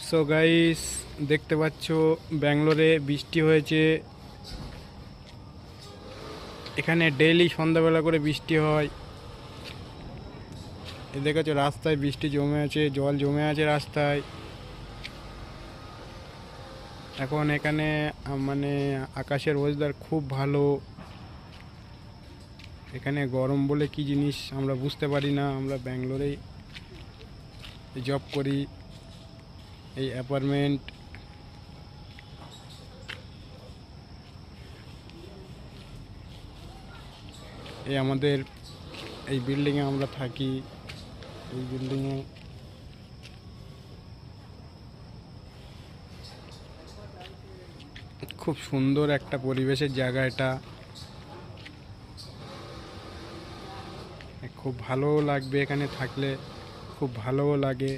So guys, দেখতে পাচ্ছ ব্যাঙ্গালোরে বৃষ্টি হয়েছে। এখানে ডেইলি সন্ধ্যাবেলা করে বৃষ্টি হয়। এ দেখেছো রাস্তায় বৃষ্টি জমে আছে, জল জমে আছে রাস্তায়। এখন এখানে মানে আকাশের ওয়েদার খুব ভালো। এখানে গরম বলে কি জিনিস আমরা বুঝতে পারি না। আমরা ব্যাঙ্গালোরেই জব করি, এই অ্যাপার্টমেন্ট। এই আমাদের এই বিল্ডিংয়ে আমরা থাকি। এই বিল্ডিংয়ে খুব সুন্দর একটা পরিবেশের জায়গা এটা। খুব ভালোও লাগবে এখানে থাকলে, খুব ভালোও লাগে।